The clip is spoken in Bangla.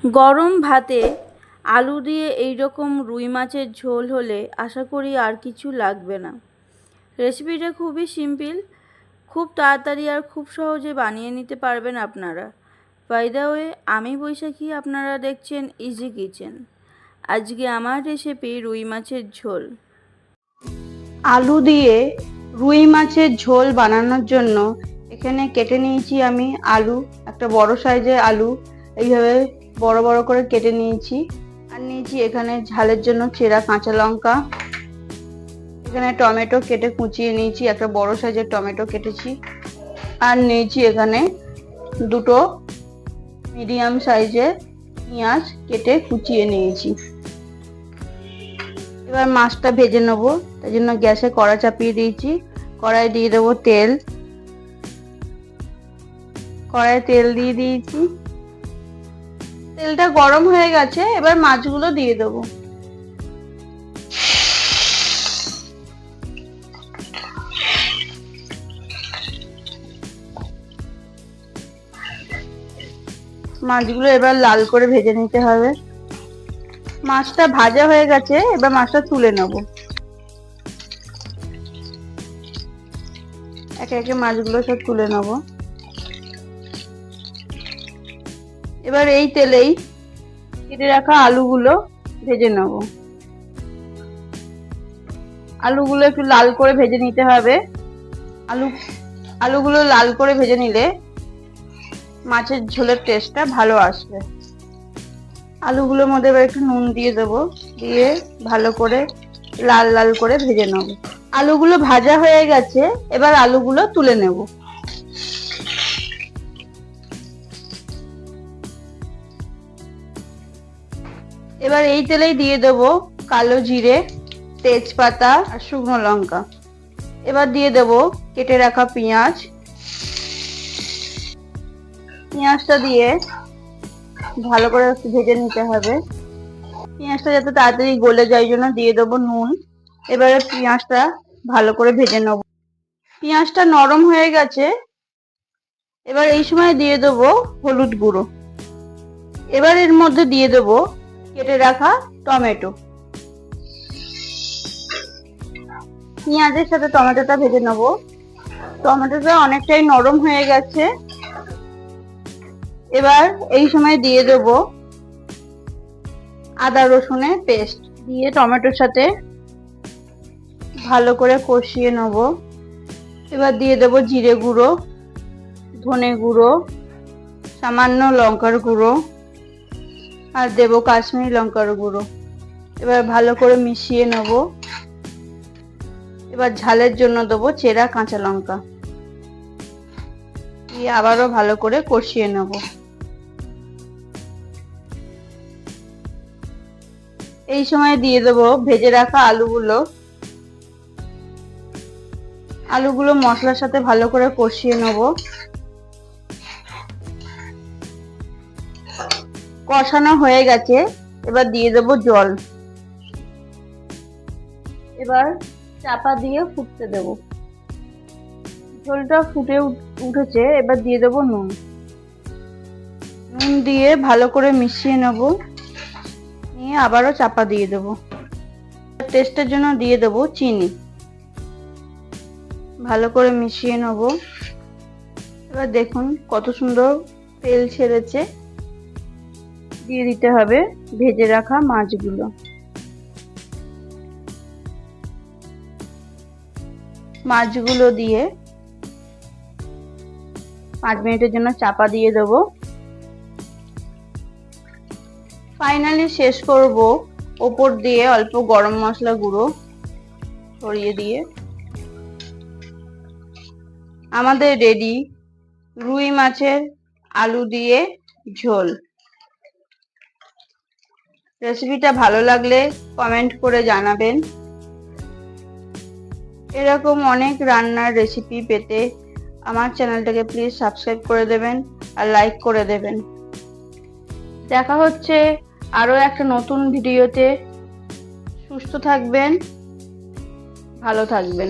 গরম ভাতে আলু দিয়ে এই রকম রুই মাছের ঝোল হলে আশা করি আর কিছু লাগবে না। রেসিপিটা খুবই সিম্পল, খুব তাড়াতাড়ি আর খুব সহজে বানিয়ে নিতে পারবেন আপনারা। বাই দ্য ওয়ে, আমি বৈশাখী, আপনারা দেখছেন ইজি কিচেন। আজকে আমার রেসিপি রুই মাছের ঝোল। আলু দিয়ে রুই মাছের ঝোল বানানোর জন্য এখানে কেটে নিয়েছি আমি আলু, একটা বড় সাইজের আলু এইভাবে বড় বড় করে কেটে নিয়েছি। আর নিয়েছি এখানে ঝালের জন্য চেরা কাঁচা লঙ্কা, এখানে টমেটো কেটে কুচিয়ে নিয়েছি, একটা বড় সাইজের টমেটো কেটেছি। আর নিয়েছি এখানে দুটো মিডিয়াম সাইজের পেঁয়াজ কেটে কুচিয়ে নিয়েছি। এবার মাছটা ভেজে নেব, তাই জন্য গ্যাসে কড়া চাপিয়ে দিয়েছি। কড়াই দিয়ে দেবো তেল, কড়াই তেল দিয়ে দিয়েছি, তেলটা গরম হয়ে গেছে। এবার মাছগুলো দিয়ে দেবো। মাছগুলো এবার লাল করে ভেজে নিতে হবে। মাছটা ভাজা হয়ে গেছে, এবার মাছটা তুলে নেব। একে একে মাছগুলো সব তুলে নেব। এবার এই তেলেই কেটে রাখা আলুগুলো ভেজে নেব। আলুগুলো একটু লাল করে ভেজে নিতে হবে। আলুগুলো লাল করে ভেজে নিলে মাছের ঝোলের টেস্টটা ভালো আসবে। আলুগুলোর মধ্যে এবার একটু নুন দিয়ে দেবো, দিয়ে ভালো করে লাল লাল করে ভেজে নেব। আলুগুলো ভাজা হয়ে গেছে, এবার আলুগুলো তুলে নেব। এবার এই তেলেই দিয়ে দেবো কালো জিরে, তেজপাতা আর শুকনো লঙ্কা। এবার দিয়ে দেবো কেটে রাখা পেঁয়াজ। পেঁয়াজটা দিয়ে ভালো করে ভেজে নিতে হবে। পেঁয়াজটা যাতে তাড়াতাড়ি গলে যায় জন্য দিয়ে দেবো নুন। এবারে পেঁয়াজটা ভালো করে ভেজে নেব। পেঁয়াজটা নরম হয়ে গেছে, এবার এই সময় দিয়ে দেবো হলুদ গুঁড়ো। এবার এর মধ্যে দিয়ে দেবো কেটে রাখা টমেটো। পেঁয়াজের সাথে টমেটোটা ভেজে নেব। টমেটোটা অনেকটাই নরম হয়ে গেছে, এবার এই সময় দিয়ে দেবো আদা রসুনের পেস্ট, দিয়ে টমেটোর সাথে ভালো করে কষিয়ে নেব। এবার দিয়ে দেবো জিরে গুঁড়ো, ধনে গুঁড়ো, সামান্য লঙ্কার গুঁড়ো আর দেবো কাশ্মীরি লঙ্কার গুঁড়ো। এবার ভালো করে মিশিয়ে নেব। এবার ঝালের জন্য দেবো চেরা কাঁচা লঙ্কা, দিয়ে আবারও ভালো করে কষিয়ে নেব। এই সময় দিয়ে দেবো ভেজে রাখা আলুগুলো। আলুগুলো মশলার সাথে ভালো করে কষিয়ে নেব। কষানো হয়ে গেছে, এবার দিয়ে দেবো জল। এবার চাপা দিয়ে ফুটতে দেব। ঝোলটা ফুটে উঠেছে, এবার দিয়ে দেবো নুন। নুন দিয়ে ভালো করে মিশিয়ে নেব, নিয়ে আবারও চাপা দিয়ে দেব। টেস্টের জন্য দিয়ে দেবো চিনি। ভালো করে মিশিয়ে নেব। এবার দেখুন কত সুন্দর তেল ছেড়েছে। দিয়ে দিতে হবে ভেজে রাখা মাছগুলো। মাছগুলো দিয়ে 5 মিনিটের জন্য চাপা দিয়ে দেব। ফাইনালি শেষ করব ওপর দিয়ে অল্প গরম মশলা গুঁড়ো ছড়িয়ে দিয়ে। আমাদের রেডি রুই মাছের আলু দিয়ে ঝোল। রেসিপিটা ভালো লাগলে কমেন্ট করে জানাবেন। এরকম অনেক রান্নার রেসিপি পেতে আমার চ্যানেলটাকে প্লিজ সাবস্ক্রাইব করে দেবেন আর লাইক করে দেবেন। দেখা হচ্ছে আরও একটা নতুন ভিডিওতে। সুস্থ থাকবেন, ভালো থাকবেন।